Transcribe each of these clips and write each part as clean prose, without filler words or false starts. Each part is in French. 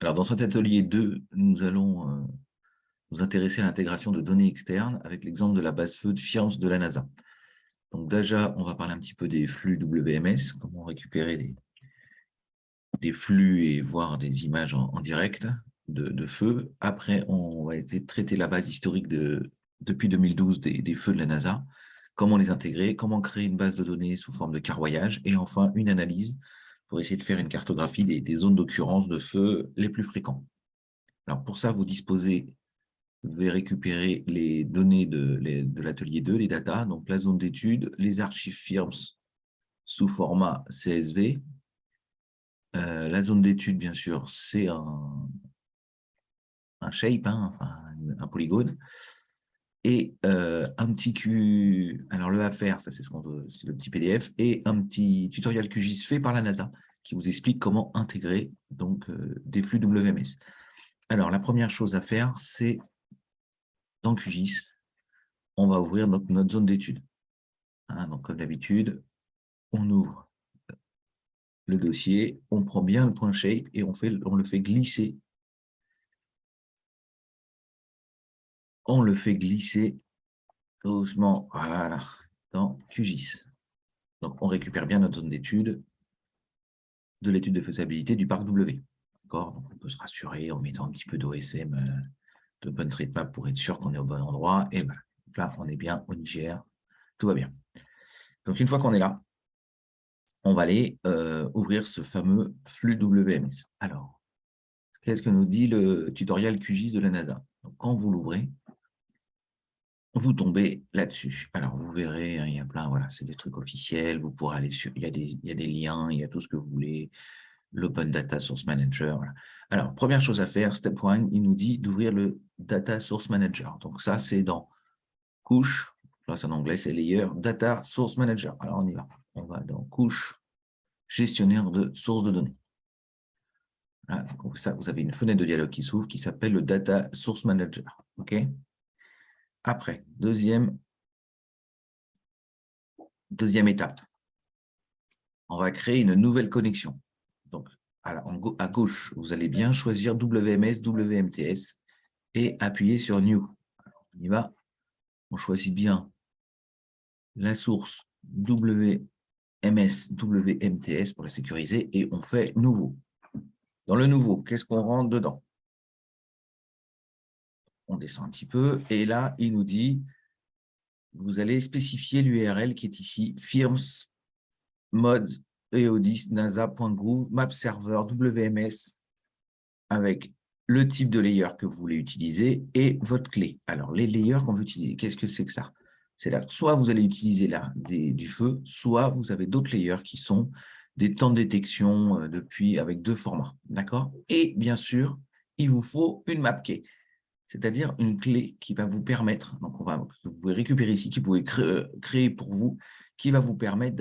Alors, dans cet atelier 2, nous allons nous intéresser à l'intégration de données externes avec l'exemple de la base feu de FIANS de la NASA. Donc déjà, on va parler un petit peu des flux WMS, comment récupérer des flux et voir des images en direct de feu. Après, on va traiter la base historique depuis 2012 des feux de la NASA, comment les intégrer, comment créer une base de données sous forme de carroyage, et enfin une analyse pour essayer de faire une cartographie des zones d'occurrence de feu les plus fréquents. Alors pour ça, vous devez récupérer les données de l'atelier 2, les datas, donc la zone d'étude, les archives FIRMS sous format CSV. La zone d'étude, bien sûr, c'est un shape, hein, enfin, un polygone. Et un petit Q, alors le à faire, ça c'est c'est le petit PDF, et un petit tutoriel QGIS fait par la NASA qui vous explique comment intégrer donc, des flux WMS. Alors la première chose à faire, c'est dans QGIS, on va ouvrir notre zone d'étude. Hein, donc comme d'habitude, on ouvre le dossier, on prend bien le point shape et on le fait glisser. On le fait glisser doucement, voilà, dans QGIS. Donc on récupère bien notre zone d'étude de l'étude de faisabilité du parc W. D'accord? Donc on peut se rassurer en mettant un petit peu d'OSM d'OpenStreetMap pour être sûr qu'on est au bon endroit. Et voilà. Donc là, on est bien au Niger. Tout va bien. Donc une fois qu'on est là, on va aller ouvrir ce fameux flux WMS. Alors, qu'est-ce que nous dit le tutoriel QGIS de la NASA? Donc, quand vous l'ouvrez, vous tombez là-dessus. Alors, vous verrez, hein, il y a plein, voilà, c'est des trucs officiels, vous pourrez aller sur, il y a des liens, il y a tout ce que vous voulez, l'Open Data Source Manager. Voilà. Alors, première chose à faire, step 1, il nous dit d'ouvrir le Data Source Manager. Donc, ça, c'est dans couche, là, c'est en anglais, c'est Layer, Data Source Manager. Alors, on y va. On va dans couche, gestionnaire de sources de données. Voilà, donc ça, vous avez une fenêtre de dialogue qui s'ouvre qui s'appelle le Data Source Manager. OK? Après, deuxième étape, on va créer une nouvelle connexion. Donc, à gauche, vous allez bien choisir WMS, WMTS et appuyer sur New. Alors, on y va. On choisit bien la source WMS, WMTS pour la sécuriser et on fait Nouveau. Dans le Nouveau, qu'est-ce qu'on rentre dedans? On descend un petit peu et là, il nous dit vous allez spécifier l'URL qui est ici, firms, mods, eodis, nasa.group, map server, WMS, avec le type de layer que vous voulez utiliser et votre clé. Alors, les layers qu'on veut utiliser, qu'est-ce que c'est que ça? C'est là, soit vous allez utiliser là du feu, soit vous avez d'autres layers qui sont des temps de détection avec deux formats. D'accord? Et bien sûr, il vous faut une map key, c'est-à-dire une clé qui va vous permettre, donc vous pouvez récupérer ici, qui vous pouvez créer pour vous, qui va vous permettre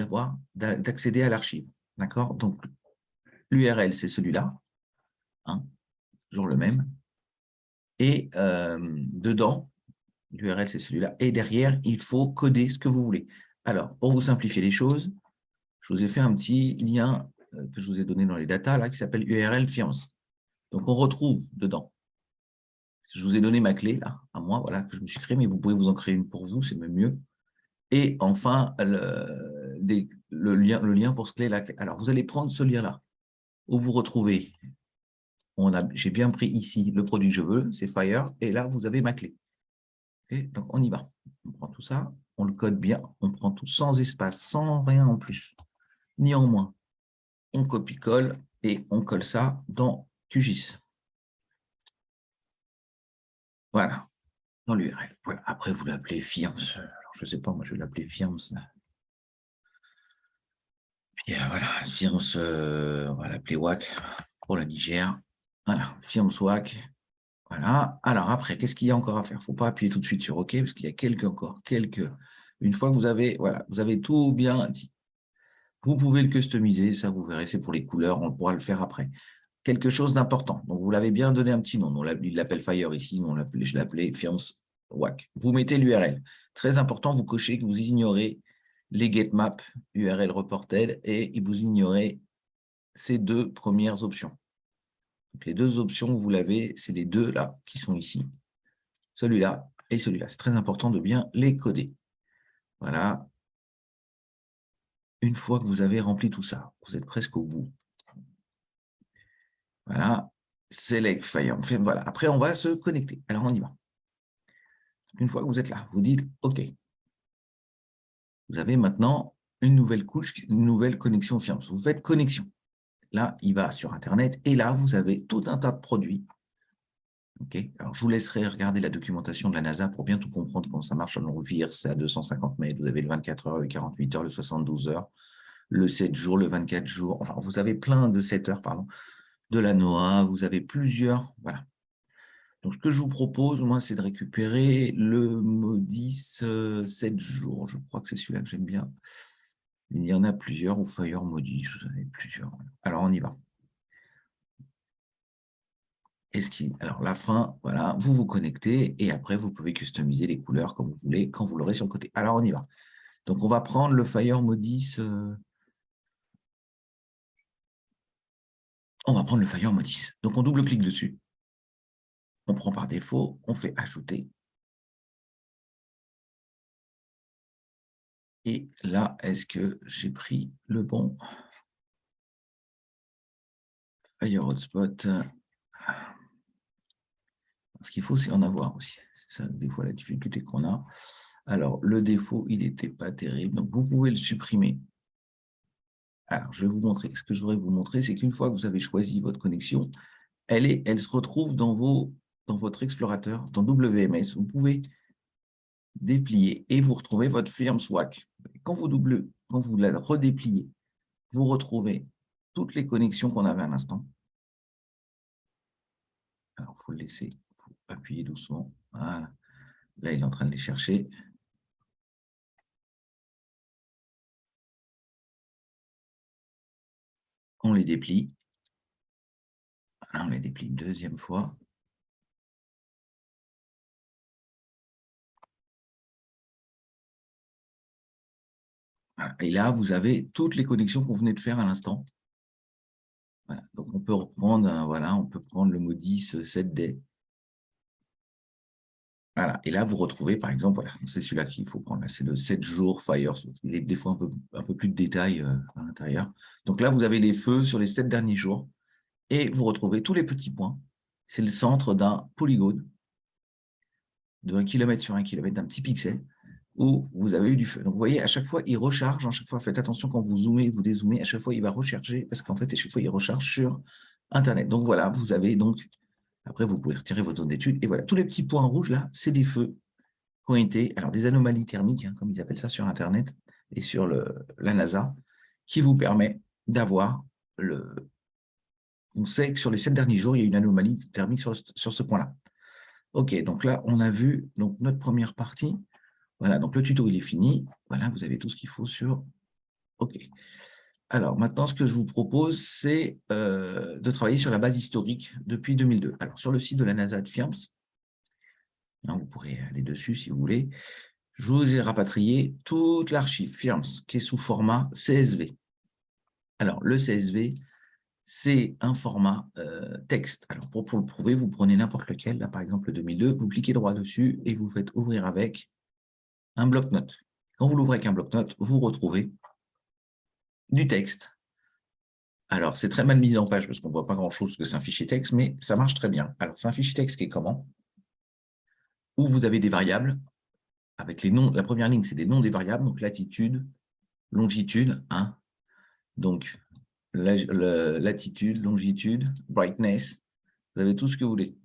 d'accéder à l'archive. D'accord? Donc, l'URL, c'est celui-là, hein, toujours le même. Et dedans, l'URL, c'est celui-là. Et derrière, il faut coder ce que vous voulez. Alors, pour vous simplifier les choses, je vous ai fait un petit lien que je vous ai donné dans les datas, là, qui s'appelle URL Fiance. Donc, on retrouve dedans. Je vous ai donné ma clé, là, à moi, voilà, que je me suis créé, mais vous pouvez vous en créer une pour vous, c'est même mieux. Et enfin, le lien pour ce clé-là. Alors, vous allez prendre ce lien-là, où vous retrouvez, j'ai bien pris ici le produit que je veux, c'est Fire, et là, vous avez ma clé. Okay, donc, on y va. On prend tout ça, on le code bien, on prend tout sans espace, sans rien en plus, ni en moins. On copie-colle et on colle ça dans QGIS. Voilà, dans l'URL. Voilà. Après, vous l'appelez FIRMS. Alors, je ne sais pas, moi, je vais l'appeler FIRMS. Et voilà, FIRMS, on va l'appeler WAC pour le Niger. Voilà, FIRMS WAC. Voilà. Alors, après, qu'est-ce qu'il y a encore à faire? Il ne faut pas appuyer tout de suite sur OK, parce qu'il y a quelques... Une fois que vous avez tout bien dit, vous pouvez le customiser, ça vous verrez, c'est pour les couleurs, on pourra le faire après. Quelque chose d'important, donc vous l'avez bien donné un petit nom, il l'appelle Fire ici, je l'appelais Firms WAC. Vous mettez l'URL. Très important, vous cochez que vous ignorez les getMap, URL reported, et vous ignorez ces deux premières options. Donc, les deux options que vous l'avez, c'est les deux là qui sont ici. Celui-là et celui-là. C'est très important de bien les coder. Voilà. Une fois que vous avez rempli tout ça, vous êtes presque au bout. Voilà. Select Fire. Voilà. Après, on va se connecter. Alors, on y va. Une fois que vous êtes là, vous dites OK. Vous avez maintenant une nouvelle couche, une nouvelle connexion Firms. Vous faites connexion. Là, il va sur Internet et là, vous avez tout un tas de produits. Okay. Alors, je vous laisserai regarder la documentation de la NASA pour bien tout comprendre comment ça marche. On vire, c'est à 250 mètres. Vous avez le 24 heures, le 48 heures, le 72 heures, le 7 jours, le 24 jours. Enfin, vous avez plein de 7 heures, pardon, de la NOAA. Vous avez plusieurs. Voilà. Donc, ce que je vous propose, moi, c'est de récupérer le Modis 7 jours. Je crois que c'est celui-là que j'aime bien. Il y en a plusieurs, ou Fire Modis, vous en avez plusieurs. Alors, on y va. Alors, la fin, voilà, vous vous connectez et après, vous pouvez customiser les couleurs comme vous voulez quand vous l'aurez sur le côté. Alors, on y va. Donc, on va prendre le Fire Modis. On va prendre le Fire Modis. Donc, on double-clique dessus. On prend par défaut, on fait ajouter. Et là, est-ce que j'ai pris le bon Fire Hotspot? Ce qu'il faut, c'est en avoir aussi. C'est ça, des fois, la difficulté qu'on a. Alors, le défaut, il n'était pas terrible. Donc, vous pouvez le supprimer. Alors, je vais vous montrer. Ce que je voudrais vous montrer, c'est qu'une fois que vous avez choisi votre connexion, elle se retrouve dans votre explorateur, dans WMS. Vous pouvez déplier et vous retrouvez votre firme SWAC. Quand vous la redépliez, vous retrouvez toutes les connexions qu'on avait à l'instant. Alors, il faut le laisser appuyer doucement. Voilà. Là, il est en train de les chercher. On les déplie. Voilà, on les déplie une deuxième fois. Voilà. Et là, vous avez toutes les connexions qu'on venait de faire à l'instant. Voilà. Donc, on peut reprendre, voilà, on peut prendre le Modis 7D. Voilà. Et là, vous retrouvez, par exemple, voilà, c'est celui-là qu'il faut prendre. C'est le 7 jours Fire. Il est des fois un peu plus de détails à l'intérieur. Donc là, vous avez les feux sur les 7 derniers jours. Et vous retrouvez tous les petits points. C'est le centre d'un polygone de 1 km sur 1 km, d'un petit pixel, où vous avez eu du feu. Donc, vous voyez, à chaque fois, il recharge. À chaque fois, faites attention quand vous zoomez, vous dézoomez. À chaque fois, il va recharger parce qu'en fait, à chaque fois, il recharge sur Internet. Donc, voilà, vous avez donc... Après, vous pouvez retirer votre zone d'étude. Et voilà, tous les petits points rouges, là, c'est des feux qui ont été... Alors, des anomalies thermiques, hein, comme ils appellent ça sur Internet et sur la NASA, qui vous permet d'avoir le... On sait que sur les 7 derniers jours, il y a une anomalie thermique sur ce point-là. OK, donc là, on a vu donc, notre première partie. Voilà, donc le tuto, il est fini. Voilà, vous avez tout ce qu'il faut sur OK. Alors, maintenant, ce que je vous propose, c'est de travailler sur la base historique depuis 2002. Alors, sur le site de la NASA de Firms, hein, vous pourrez aller dessus si vous voulez, je vous ai rapatrié toute l'archive Firms qui est sous format CSV. Alors, le CSV, c'est un format texte. Alors, pour le prouver, vous prenez n'importe lequel. Là, par exemple, le 2002, vous cliquez droit dessus et vous faites ouvrir avec un bloc-notes. Quand vous l'ouvrez avec un bloc-notes, vous retrouvez du texte. Alors, c'est très mal mis en page parce qu'on ne voit pas grand-chose parce que c'est un fichier texte, mais ça marche très bien. Alors, c'est un fichier texte qui est comment? Où vous avez des variables avec les noms. La première ligne, c'est des noms des variables, donc latitude, longitude, 1. Donc, latitude, longitude, brightness, vous avez tout ce que vous voulez.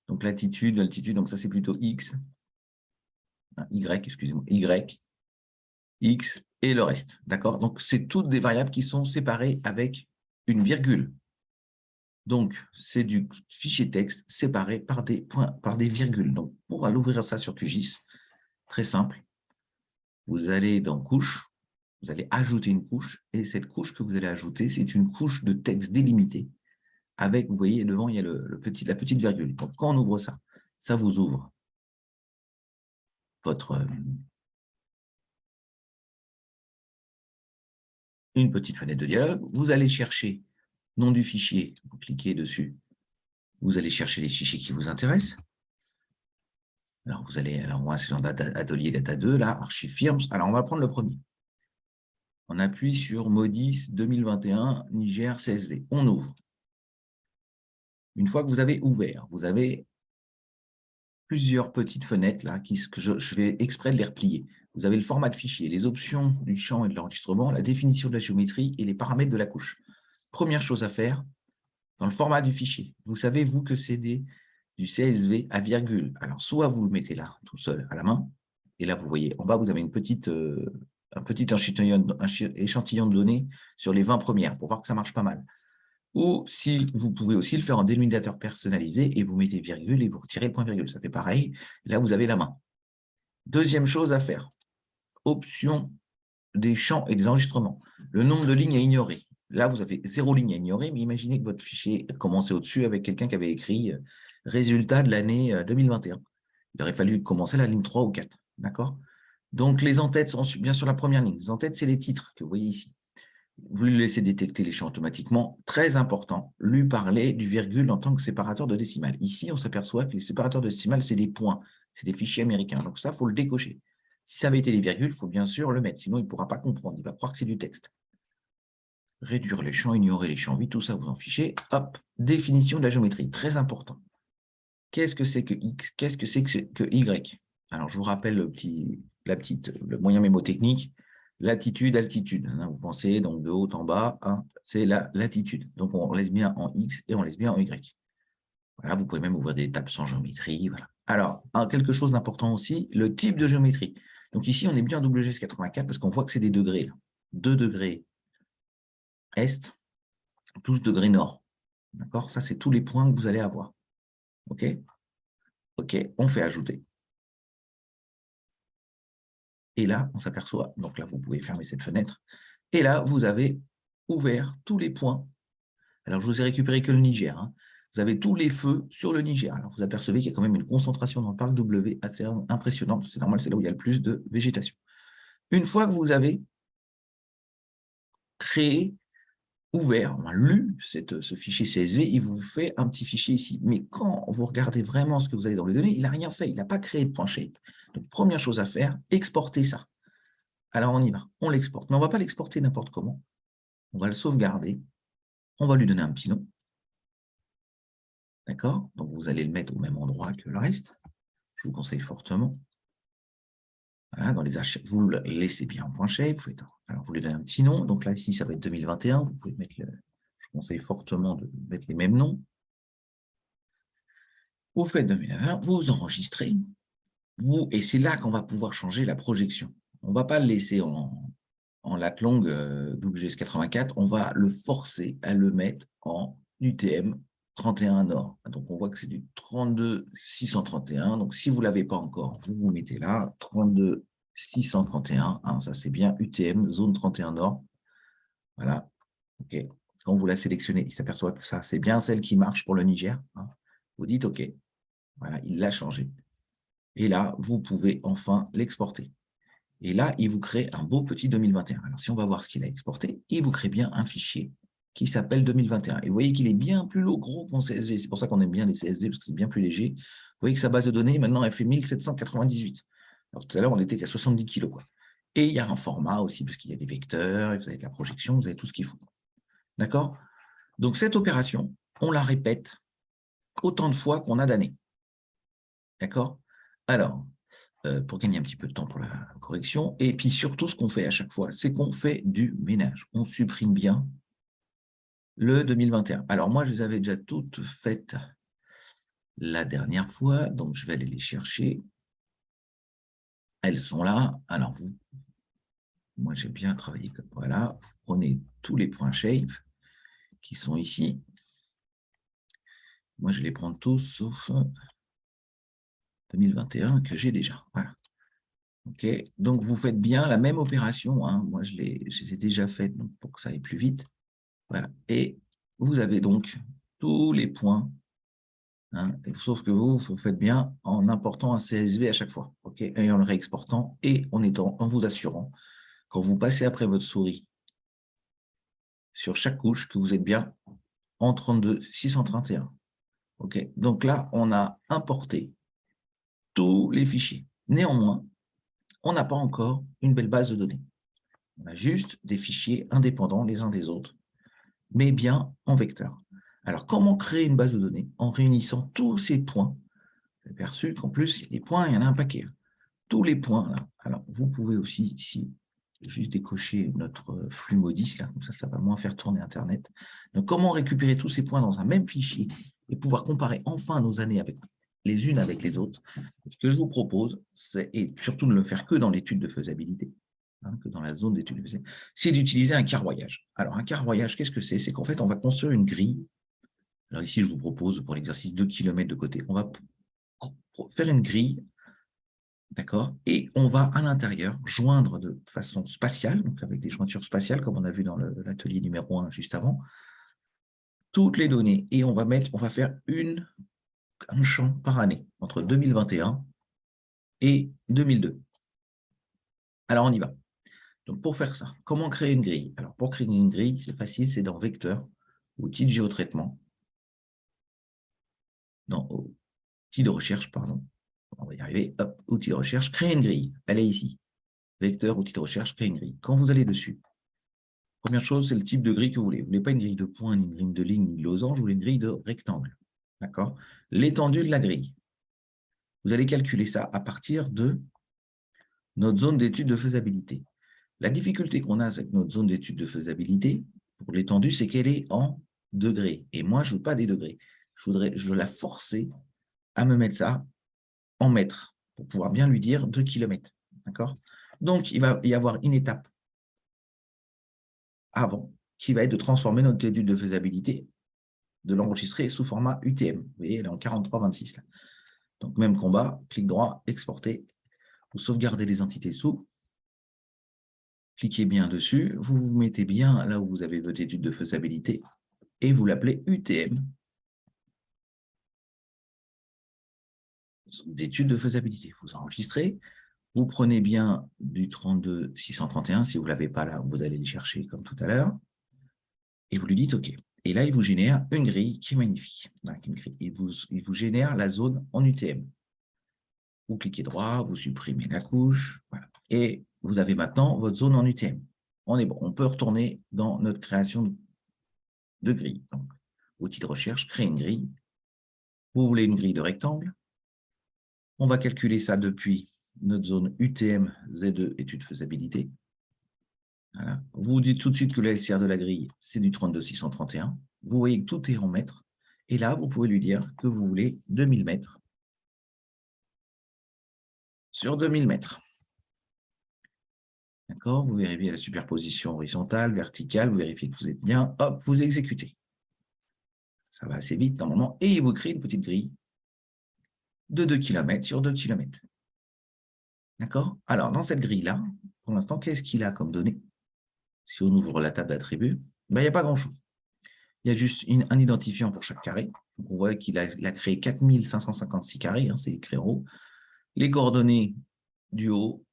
Donc, latitude, altitude, donc ça, c'est plutôt X, Y, excusez-moi, Y, X et le reste. D'accord? Donc, c'est toutes des variables qui sont séparées avec une virgule. Donc, c'est du fichier texte séparé par des points, par des virgules. Donc, pour aller ouvrir ça sur QGIS, très simple, vous allez dans couche, vous allez ajouter une couche, et cette couche que vous allez ajouter, c'est une couche de texte délimitée avec, vous voyez, devant, il y a la petite virgule. Donc, quand on ouvre ça, ça vous ouvre une petite fenêtre de dialogue. Vous allez chercher nom du fichier, vous cliquez dessus. Vous allez chercher les fichiers qui vous intéressent. Alors, vous allez, alors moi, c'est dans Atelier Data 2, là, archive firms. Alors, on va prendre le premier. On appuie sur Modis 2021, Niger, CSV. On ouvre. Une fois que vous avez ouvert, vous avez plusieurs petites fenêtres là, que je vais exprès de les replier. Vous avez le format de fichier, les options du champ et de l'enregistrement, la définition de la géométrie et les paramètres de la couche. Première chose à faire, dans le format du fichier, vous savez, vous, que c'est du CSV à virgule. Alors, soit vous le mettez là, tout seul, à la main, et là, vous voyez, en bas, vous avez un petit échantillon de données sur les 20 premières, pour voir que ça marche pas mal. Ou si vous pouvez aussi le faire en délimitateur personnalisé et vous mettez virgule et vous retirez le point virgule. Ça fait pareil. Là, vous avez la main. Deuxième chose à faire, option des champs et des enregistrements. Le nombre de lignes à ignorer. Là, vous avez 0 ligne à ignorer, mais imaginez que votre fichier commençait au-dessus avec quelqu'un qui avait écrit résultat de l'année 2021. Il aurait fallu commencer la ligne 3 ou 4. D'accord? Donc, les en-têtes sont bien sur la première ligne. Les en-têtes, c'est les titres que vous voyez ici. Vous lui laissez détecter les champs automatiquement. Très important, lui parler du virgule en tant que séparateur de décimales. Ici, on s'aperçoit que les séparateurs de décimales, c'est des points, c'est des fichiers américains. Donc ça, il faut le décocher. Si ça avait été les virgules, il faut bien sûr le mettre, sinon il ne pourra pas comprendre, il va croire que c'est du texte. Réduire les champs, ignorer les champs vides, tout ça, vous en fichez. Hop, définition de la géométrie, très important. Qu'est-ce que c'est que X? Qu'est-ce que c'est que Y? Alors, je vous rappelle le moyen mémotechnique. Latitude, altitude. Vous pensez donc de haut en bas, c'est la latitude. Donc, on laisse bien en X et on laisse bien en Y. Voilà, vous pouvez même ouvrir des tables sans géométrie. Voilà. Alors, quelque chose d'important aussi, le type de géométrie. Donc ici, on est bien en WGS84 parce qu'on voit que c'est des degrés. Là. 2 degrés Est, 12 degrés Nord. D'accord? Ça, c'est tous les points que vous allez avoir. OK? OK, on fait ajouter. Et là, on s'aperçoit, donc là, vous pouvez fermer cette fenêtre. Et là, vous avez ouvert tous les points. Alors, je vous ai récupéré que le Niger. Vous avez tous les feux sur le Niger. Alors, vous apercevez qu'il y a quand même une concentration dans le parc W assez impressionnante. C'est normal, c'est là où il y a le plus de végétation. Une fois que vous avez créé, ouvert, lu ce fichier CSV, il vous fait un petit fichier ici. Mais quand vous regardez vraiment ce que vous avez dans les données, il n'a rien fait. Il n'a pas créé de point shape. Donc, première chose à faire, exporter ça. Alors, on y va. On l'exporte. Mais on ne va pas l'exporter n'importe comment. On va le sauvegarder. On va lui donner un petit nom. D'accord? Donc, vous allez le mettre au même endroit que le reste. Je vous conseille fortement. Voilà, dans les achats, vous le laissez bien en point shape. Alors, vous lui donnez un petit nom. Donc là, ici, ça va être 2021. Vous pouvez mettre je vous conseille fortement de mettre les mêmes noms. Vous faites 2021, vous enregistrez. Et c'est là qu'on va pouvoir changer la projection. On ne va pas le laisser en lat longue WGS84. On va le forcer à le mettre en UTM 31 Nord. Donc, on voit que c'est du 32.631. Donc, si vous ne l'avez pas encore, vous vous mettez là, 32.631. Ça, c'est bien UTM, zone 31 Nord. Voilà. OK. Quand vous la sélectionnez, il s'aperçoit que ça, c'est bien celle qui marche pour le Niger. Vous dites OK. Voilà, il l'a changé. Et là, vous pouvez enfin l'exporter. Et là, il vous crée un beau petit 2021. Alors, si on va voir ce qu'il a exporté, il vous crée bien un fichier qui s'appelle 2021. Et vous voyez qu'il est bien plus gros qu'en CSV. C'est pour ça qu'on aime bien les CSV, parce que c'est bien plus léger. Vous voyez que sa base de données, maintenant, elle fait 1798. Alors, tout à l'heure, on n'était qu'à 70 kg. Et il y a un format aussi, parce qu'il y a des vecteurs, et vous avez de la projection, vous avez tout ce qu'il faut. D'accord? Donc, cette opération, on la répète autant de fois qu'on a d'années. D'accord? Alors, pour gagner un petit peu de temps pour la correction. Et puis surtout, ce qu'on fait à chaque fois, c'est qu'on fait du ménage. On supprime bien le 2021. Alors moi, je les avais déjà toutes faites la dernière fois, donc je vais aller les chercher. Elles sont là. Alors, moi, j'ai bien travaillé comme voilà. Vous prenez tous les points shape qui sont ici. Moi, je les prends tous, sauf 2021 que j'ai déjà. Voilà. OK, donc vous faites bien la même opération. Moi, je les ai déjà faites pour que ça aille plus vite. Voilà. Et vous avez donc tous les points. Sauf que vous faites bien en important un CSV à chaque fois. OK, et en le réexportant et en vous assurant, quand vous passez après votre souris sur chaque couche, que vous êtes bien en 32.631. OK. Donc là, on a importé tous les fichiers. Néanmoins, on n'a pas encore une belle base de données. On a juste des fichiers indépendants les uns des autres, mais bien en vecteur. Alors, comment créer une base de données? En réunissant tous ces points. Vous avez perçu qu'en plus, il y a des points, il y en a un paquet. Tous les points, là. Alors, vous pouvez aussi, ici, juste décocher notre flux Modis, là, comme ça va moins faire tourner Internet. Donc, comment récupérer tous ces points dans un même fichier et pouvoir comparer enfin nos années avec les unes avec les autres? Ce que je vous propose, c'est, et surtout ne le faire que dans l'étude de faisabilité, que dans la zone d'étude de faisabilité, c'est d'utiliser un carroyage. Alors, un carroyage, qu'est-ce que c'est? C'est qu'en fait, on va construire une grille. Alors ici, je vous propose pour l'exercice 2 km de côté, on va faire une grille. D'accord. Et on va à l'intérieur joindre de façon spatiale, donc avec des jointures spatiales, comme on a vu dans l'atelier numéro 1 juste avant, toutes les données. Et on va faire un champ par année, entre 2021 et 2002. Alors, on y va. Donc, pour faire ça, comment créer une grille? Alors, pour créer une grille, c'est facile, c'est dans Vecteur, outil de géotraitement, dans outil de recherche, pardon. On va y arriver. Hop, outil de recherche, créer une grille. Elle est ici. Vecteur, outil de recherche, créer une grille. Quand vous allez dessus, première chose, c'est le type de grille que vous voulez. Vous ne voulez pas une grille de points, ni une grille de ligne, ni de losange, vous voulez une grille de rectangle. D'accord? L'étendue de la grille. Vous allez calculer ça à partir de notre zone d'étude de faisabilité. La difficulté qu'on a avec notre zone d'étude de faisabilité, pour l'étendue, c'est qu'elle est en degrés. Et moi, je ne veux pas des degrés. Je veux la forcer à me mettre ça en mètres, pour pouvoir bien lui dire 2 km. D'accord? Donc, il va y avoir une étape avant, qui va être de transformer notre étude de faisabilité, de l'enregistrer sous format UTM. Vous voyez, elle est en 4326. Là. Donc, même combat, clic droit, exporter. Vous sauvegardez les entités sous. Cliquez bien dessus. Vous vous mettez bien là où vous avez votre étude de faisabilité et vous l'appelez UTM. D'étude de faisabilité. Vous enregistrez. Vous prenez bien du 32.631. Si vous ne l'avez pas là, vous allez le chercher comme tout à l'heure. Et vous lui dites OK. Et là, il vous génère une grille qui est magnifique. Il vous génère la zone en UTM. Vous cliquez droit, vous supprimez la couche, voilà. Et vous avez maintenant votre zone en UTM. On est bon, on peut retourner dans notre création de grille. Donc, outil de recherche, créer une grille. Vous voulez une grille de rectangle. On va calculer ça depuis notre zone UTM Z2 étude faisabilité. Voilà. Vous dites tout de suite que la SR de la grille, c'est du 32.631. Vous voyez que tout est en mètres. Et là, vous pouvez lui dire que vous voulez 2000 mètres sur 2000 mètres. D'accord? Vous vérifiez la superposition horizontale, verticale, vous vérifiez que vous êtes bien. Hop, vous exécutez. Ça va assez vite normalement. Et il vous crée une petite grille de 2 km sur 2 km. D'accord? Alors, dans cette grille-là, pour l'instant, qu'est-ce qu'il a comme données? Si on ouvre la table d'attributs, ben, il n'y a pas grand-chose. Il y a juste un identifiant pour chaque carré. Donc, on voit qu'il a créé 4556 carrés, hein, c'est écrit en haut. Les coordonnées du haut,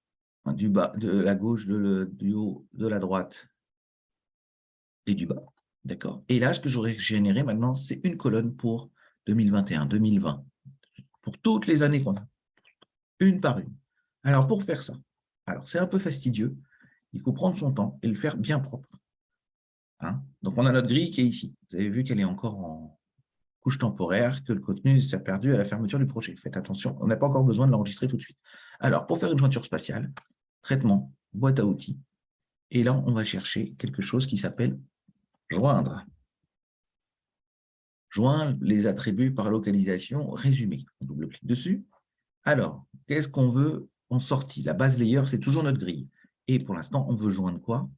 du bas, de la gauche, du haut, de la droite et du bas. D'accord? Et là, ce que j'aurais généré maintenant, c'est une colonne pour 2021, 2020, pour toutes les années qu'on a, une par une. Alors, pour faire ça, alors c'est un peu fastidieux, il faut prendre son temps et le faire bien propre. Hein? Donc, on a notre grille qui est ici. Vous avez vu qu'elle est encore en couche temporaire, que le contenu s'est perdu à la fermeture du projet. Faites attention, on n'a pas encore besoin de l'enregistrer tout de suite. Alors, pour faire une jointure spatiale, traitement, boîte à outils, et là, on va chercher quelque chose qui s'appelle joindre. Joindre les attributs par localisation résumés. On double-clique dessus. Alors, qu'est-ce qu'on veut en sortie? La base layer, c'est toujours notre grille. Et pour l'instant, on veut joindre quoi?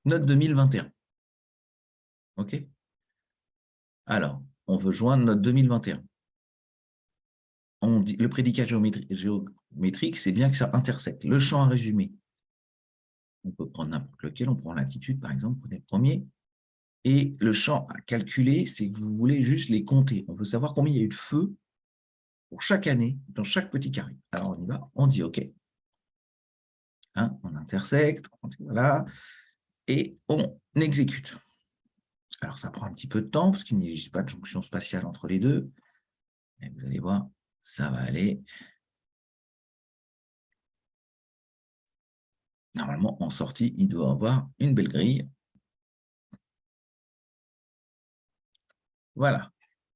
Notre 2021. OK? Alors, on veut joindre notre 2021. On dit, le prédicat géométrique, c'est bien que ça intersecte. Le champ à résumer, on peut prendre n'importe lequel, on prend latitude, par exemple, prenez le premier. Et le champ à calculer, c'est que vous voulez juste les compter. On veut savoir combien il y a eu de feux pour chaque année, dans chaque petit carré. Alors, on y va, on dit OK. Hein, on intersecte, voilà, et on exécute. Alors, ça prend un petit peu de temps parce qu'il n'existe pas de jonction spatiale entre les deux. Et vous allez voir, ça va aller. Normalement, en sortie, il doit avoir une belle grille. Voilà.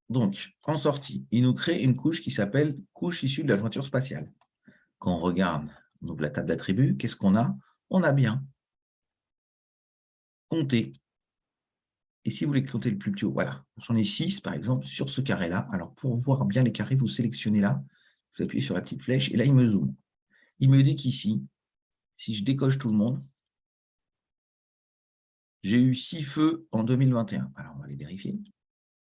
Donc, en sortie, il nous crée une couche qui s'appelle couche issue de la jointure spatiale. Quand on regarde, on ouvre la table d'attributs, qu'est-ce qu'on a? On a bien compté. Et si vous voulez compter le plus petit haut, voilà. J'en ai 6, par exemple, sur ce carré-là. Alors, pour voir bien les carrés, vous sélectionnez là, vous appuyez sur la petite flèche, et là, il me zoome. Il me dit qu'ici, si je décoche tout le monde, j'ai eu 6 feux en 2021. Alors, on va les vérifier.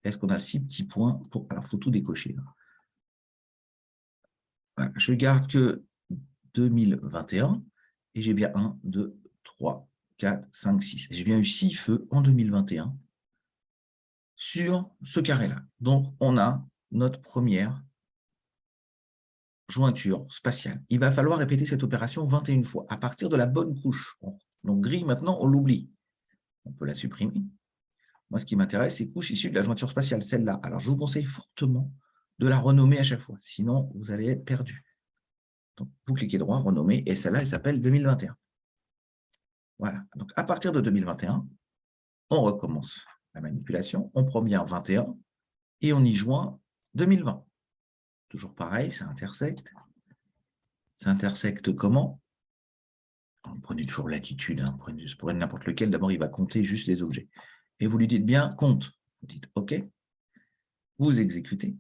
Est-ce qu'on a 6 petits points Alors, il faut tout décocher. Voilà. Je garde que 2021 et j'ai bien 1, 2, 3, 4, 5, 6. J'ai bien eu 6 feux en 2021 sur ce carré-là. Donc, on a notre première jointure spatiale. Il va falloir répéter cette opération 21 fois à partir de la bonne couche. Donc, gris, maintenant, on l'oublie. On peut la supprimer. Moi, ce qui m'intéresse, c'est couche issue de la jointure spatiale, celle-là. Alors, je vous conseille fortement de la renommer à chaque fois. Sinon, vous allez être perdu. Donc, vous cliquez droit, renommer, et celle-là, elle s'appelle 2021. Voilà. Donc, à partir de 2021, on recommence la manipulation. On prend bien 21 et on y joint 2020. Toujours pareil, ça intersecte. Ça intersecte comment? Prenez toujours latitude, hein, prenez n'importe lequel. D'abord, il va compter juste les objets. Et vous lui dites bien compte. Vous dites OK. Vous exécutez.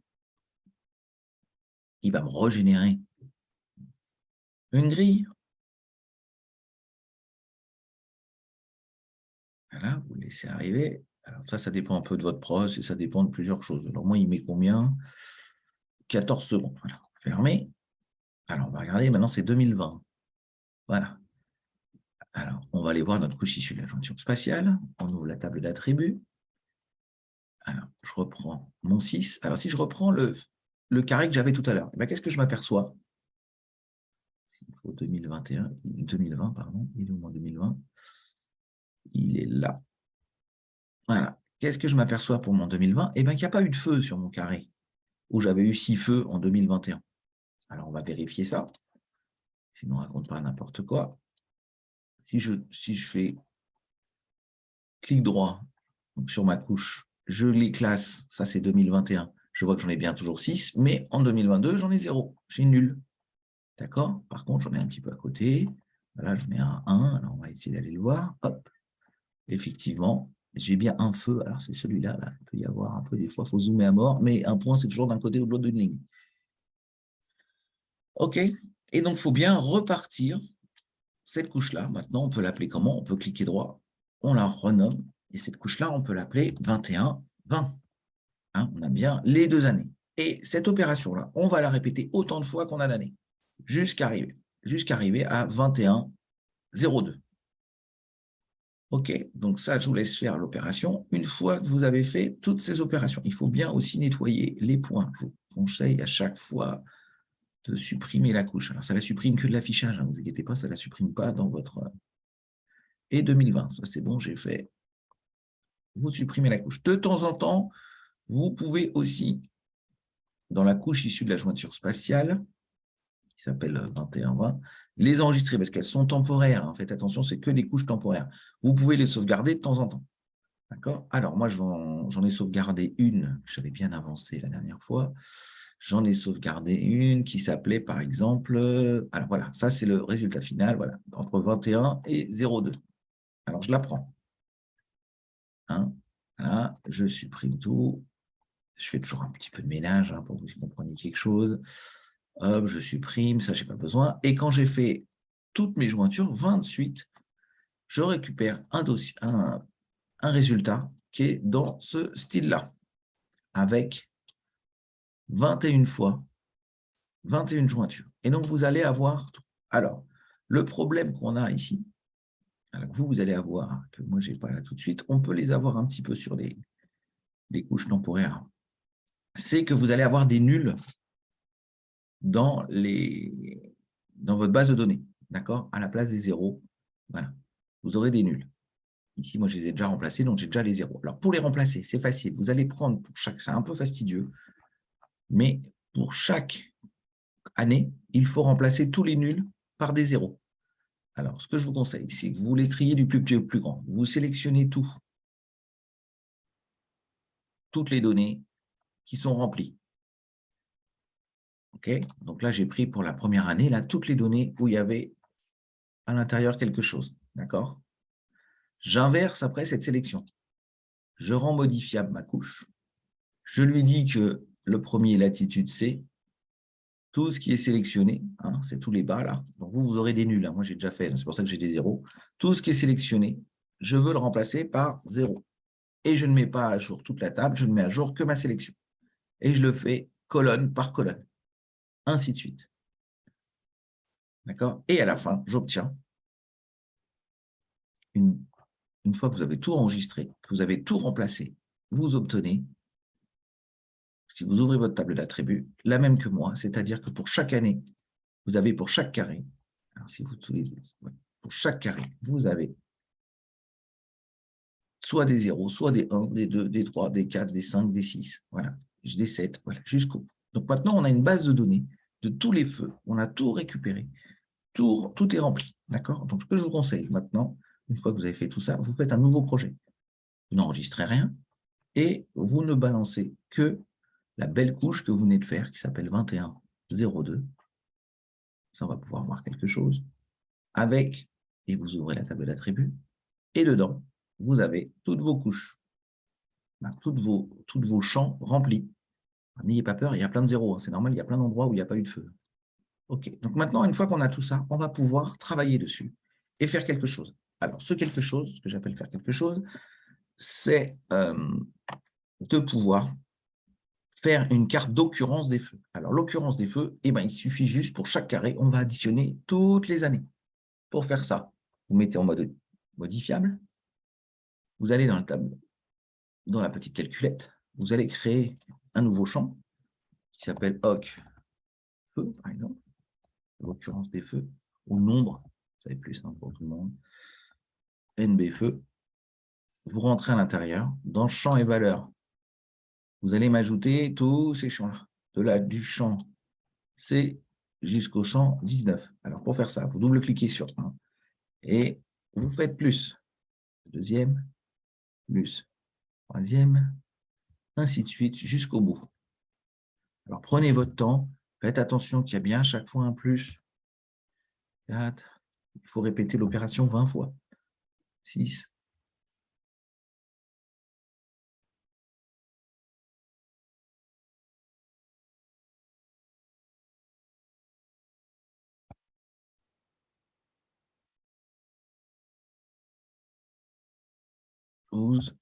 Il va me régénérer une grille. Voilà, vous le laissez arriver. Alors ça dépend un peu de votre pros et ça dépend de plusieurs choses. Alors moi, il met combien? 14 secondes. Voilà, fermé. Alors, on va regarder, maintenant, c'est 2020. Voilà. Alors, on va aller voir notre couche issue de la jointure spatiale. On ouvre la table d'attributs. Alors, je reprends mon 6. Alors, si je reprends le carré que j'avais tout à l'heure, eh qu'est-ce que je m'aperçois? Il faut 2020, pardon. Il est où mon 2020? Il est là. Voilà. Qu'est-ce que je m'aperçois pour mon 2020? Eh bien, qu'il n'y a pas eu de feu sur mon carré, où j'avais eu 6 feux en 2021. Alors, on va vérifier ça. Sinon, on ne raconte pas n'importe quoi. Si je fais clic droit donc sur ma couche, je les classe, ça c'est 2021, je vois que j'en ai bien toujours 6, mais en 2022, j'en ai 0, j'ai nul. D'accord? Par contre, j'en ai un petit peu à côté. Là, j'en ai un 1, alors on va essayer d'aller le voir. Hop, effectivement, j'ai bien un feu, alors c'est celui-là, là. Il peut y avoir un peu, des fois, il faut zoomer à mort, mais un point, c'est toujours d'un côté ou de l'autre d'une ligne. OK, et donc, il faut bien repartir cette couche-là. Maintenant, on peut l'appeler comment? On peut cliquer droit, on la renomme, et cette couche-là, on peut l'appeler 21, 20. Hein, on a bien les 2 années. Et cette opération-là, on va la répéter autant de fois qu'on a d'années, jusqu'à arriver à 21,02. OK, donc ça, je vous laisse faire l'opération. Une fois que vous avez fait toutes ces opérations, il faut bien aussi nettoyer les points. Je vous conseille à chaque fois de supprimer la couche. Alors, ça ne la supprime que de l'affichage, ne vous inquiétez pas, ça ne la supprime pas dans votre... Et 2020, ça c'est bon, j'ai fait. Vous supprimez la couche. De temps en temps, vous pouvez aussi, dans la couche issue de la jointure spatiale, qui s'appelle 2120, les enregistrer parce qu'elles sont temporaires. En fait, attention, c'est que des couches temporaires. Vous pouvez les sauvegarder de temps en temps. D'accord? Alors, moi, j'en ai sauvegardé une, j'avais bien avancé la dernière fois. J'en ai sauvegardé une qui s'appelait, par exemple, alors voilà, ça, c'est le résultat final, voilà, entre 21 et 02. Alors, je la prends. Hein? Voilà, je supprime tout. Je fais toujours un petit peu de ménage hein, pour que vous compreniez quelque chose. Hop, je supprime, ça, je n'ai pas besoin. Et quand j'ai fait toutes mes jointures, 20 de suite, je récupère un dossier, un résultat qui est dans ce style-là, avec 21 fois, 21 jointures. Et donc, vous allez avoir tout. Alors, le problème qu'on a ici, alors vous allez avoir, que moi, je n'ai pas là tout de suite, on peut les avoir un petit peu sur les couches temporaires, c'est que vous allez avoir des nuls dans votre base de données, d'accord? À la place des zéros, voilà, vous aurez des nuls. Ici, moi, je les ai déjà remplacés, donc j'ai déjà les zéros. Alors, pour les remplacer, c'est facile. Vous allez prendre pour chaque, c'est un peu fastidieux, mais pour chaque année, il faut remplacer tous les nuls par des zéros. Alors, ce que je vous conseille, c'est que vous les triez du plus petit au plus grand. Vous sélectionnez tout, toutes les données qui sont remplies. OK? Donc là, j'ai pris pour la première année là, toutes les données où il y avait à l'intérieur quelque chose. D'accord? J'inverse après cette sélection. Je rends modifiable ma couche. Je lui dis que le premier latitude, c'est tout ce qui est sélectionné, hein, c'est tous les bas là. Donc vous aurez des nuls. Hein. Moi, j'ai déjà fait, c'est pour ça que j'ai des zéros. Tout ce qui est sélectionné, je veux le remplacer par 0. Et je ne mets pas à jour toute la table, je ne mets à jour que ma sélection. Et je le fais colonne par colonne, ainsi de suite. D'accord? Et à la fin, j'obtiens, une fois que vous avez tout enregistré, que vous avez tout remplacé, vous obtenez, si vous ouvrez votre table d'attributs, la même que moi, c'est-à-dire que pour chaque année, vous avez pour chaque carré, alors si vous pour chaque carré, vous avez soit des 0, soit des 1, des 2, des 3, des 4, des 5, des 6, voilà, des 7, voilà, jusqu'au bout. Donc maintenant, on a une base de données de tous les feux, on a tout récupéré, tout est rempli, d'accord? Donc ce que je vous conseille maintenant, une fois que vous avez fait tout ça, vous faites un nouveau projet. Vous n'enregistrez rien et vous ne balancez que la belle couche que vous venez de faire, qui s'appelle 2102. Ça, on va pouvoir voir quelque chose. Avec, et vous ouvrez la table d'attributs, et dedans, vous avez toutes vos couches, toutes vos champs remplis. N'ayez pas peur, il y a plein de zéros, hein, c'est normal, il y a plein d'endroits où il n'y a pas eu de feu. OK, donc maintenant, une fois qu'on a tout ça, on va pouvoir travailler dessus et faire quelque chose. Alors, ce quelque chose, ce que j'appelle faire quelque chose, c'est de pouvoir faire une carte d'occurrence des feux. Alors, l'occurrence des feux, eh ben, il suffit juste pour chaque carré, on va additionner toutes les années. Pour faire ça, vous mettez en mode modifiable, vous allez dans la petite calculette, vous allez créer un nouveau champ qui s'appelle OC feu, par exemple, l'occurrence des feux, ou nombre, ça va être plus simple pour tout le monde, NB feu. Vous rentrez à l'intérieur, dans champ et valeurs, vous allez m'ajouter tous ces champs-là, du champ C jusqu'au champ 19. Alors, pour faire ça, vous double-cliquez sur 1 et vous faites plus. Deuxième, plus. Troisième, ainsi de suite, jusqu'au bout. Alors, prenez votre temps. Faites attention qu'il y a bien chaque fois un plus. 4. Il faut répéter l'opération 20 fois. 6. 12.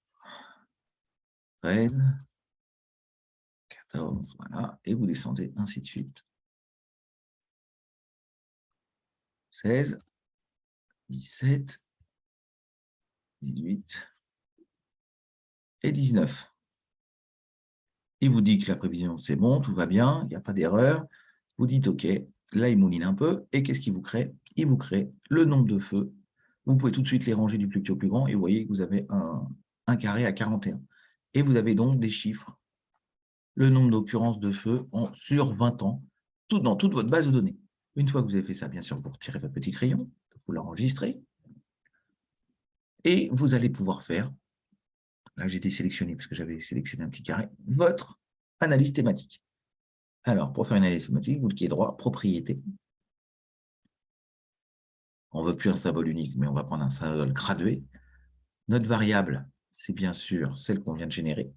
13. 14. Voilà. Et vous descendez ainsi de suite. 16. 17. 18. Et 19. Il vous dit que la prévision, c'est bon, tout va bien, il n'y a pas d'erreur. Vous dites OK. Là, il mouline un peu. Et qu'est-ce qu'il vous crée? Il vous crée le nombre de feux. Vous pouvez tout de suite les ranger du plus petit au plus grand. Et vous voyez que vous avez un carré à 41. Et vous avez donc des chiffres, le nombre d'occurrences de feux sur 20 ans, dans toute votre base de données. Une fois que vous avez fait ça, bien sûr, vous retirez votre petit crayon, vous l'enregistrez. Et vous allez pouvoir faire, là j'ai été sélectionné parce que j'avais sélectionné un petit carré, votre analyse thématique. Alors, pour faire une analyse thématique, vous cliquez droit, propriété. On ne veut plus un symbole unique, mais on va prendre un symbole gradué. Notre variable, c'est bien sûr celle qu'on vient de générer.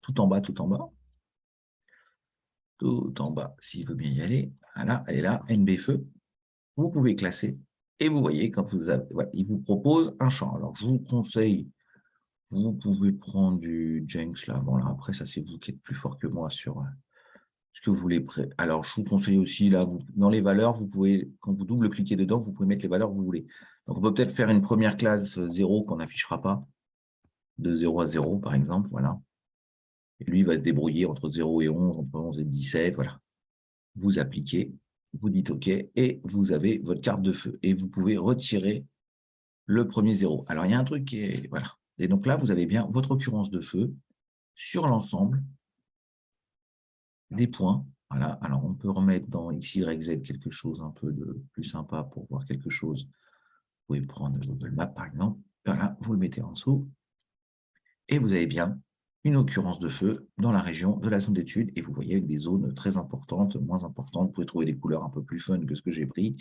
Tout en bas, tout en bas. Tout en bas, s'il veut bien y aller. Voilà, elle est là, NB feu. Vous pouvez classer. Et vous voyez, quand vous avez, voilà, il vous propose un champ. Alors, je vous conseille, vous pouvez prendre du Jenks là. Bon, là, après, ça, c'est vous qui êtes plus fort que moi sur ce que vous voulez. Alors, je vous conseille aussi, là, dans les valeurs, vous pouvez, quand vous double-cliquez dedans, vous pouvez mettre les valeurs que vous voulez. Donc, on peut peut-être faire une première classe 0 qu'on n'affichera pas, de 0 à 0, par exemple, voilà. Et lui, il va se débrouiller entre 0 et 11, entre 11 et 17, voilà. Vous appliquez, vous dites OK, et vous avez votre carte de feu. Et vous pouvez retirer le premier 0. Alors, il y a un truc qui est… Voilà. Et donc là, vous avez bien votre occurrence de feu sur l'ensemble des points. Voilà. Alors, on peut remettre dans X, Y, Z quelque chose un peu de plus sympa pour voir quelque chose. Vous pouvez prendre Google Maps, par exemple. Voilà, vous le mettez en dessous. Et vous avez bien une occurrence de feu dans la région de la zone d'étude. Et vous voyez avec des zones très importantes, moins importantes. Vous pouvez trouver des couleurs un peu plus fun que ce que j'ai pris.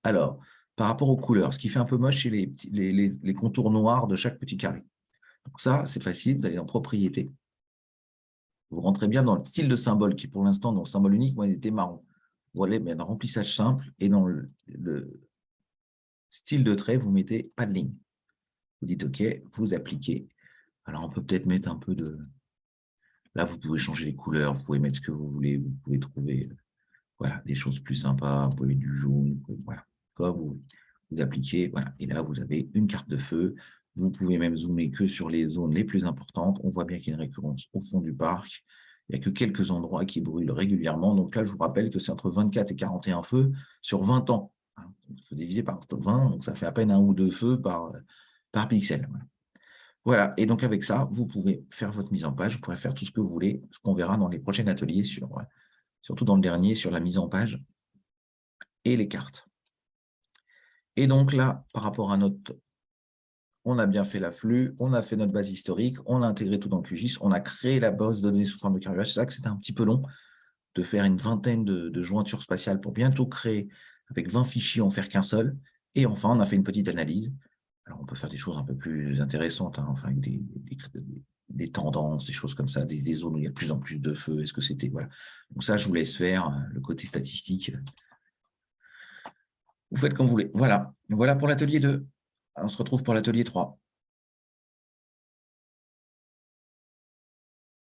Alors, par rapport aux couleurs, ce qui fait un peu moche, c'est les contours noirs de chaque petit carré. Donc ça, c'est facile. Vous allez en propriété. Vous rentrez bien dans le style de symbole qui, pour l'instant, dans le symbole unique, moi, il était marron. Vous allez dans remplissage simple et dans le style de trait, vous mettez pas de ligne. Vous dites OK, vous appliquez. Alors, on peut peut-être mettre un peu de… Là, vous pouvez changer les couleurs, vous pouvez mettre ce que vous voulez, vous pouvez trouver voilà, des choses plus sympas, vous pouvez mettre du jaune, voilà, comme vous appliquez, voilà. Et là, vous avez une carte de feu. Vous pouvez même zoomer que sur les zones les plus importantes. On voit bien qu'il y a une récurrence au fond du parc. Il n'y a que quelques endroits qui brûlent régulièrement. Donc là, je vous rappelle que c'est entre 24 et 41 feux sur 20 ans. Il faut diviser par 20, donc ça fait à peine 1 ou 2 feux par pixel. Voilà, et donc avec ça, vous pouvez faire votre mise en page, vous pourrez faire tout ce que vous voulez, ce qu'on verra dans les prochains ateliers, surtout dans le dernier, sur la mise en page et les cartes. Et donc là, par rapport à notre… On a bien fait l'afflux, on a fait notre base historique, on a intégré tout dans le QGIS, on a créé la base de données sous forme de carrelage. C'est ça que c'était un petit peu long de faire une vingtaine de jointures spatiales pour bientôt créer, avec 20 fichiers, en faire qu'un seul. Et enfin, on a fait une petite analyse. Alors, on peut faire des choses un peu plus intéressantes, enfin, avec des tendances, des choses comme ça, des zones où il y a de plus en plus de feux. Est-ce que c'était… Voilà. Donc ça, je vous laisse faire le côté statistique. Vous faites comme vous voulez. Voilà. Voilà pour l'atelier 2. On se retrouve pour l'atelier 3.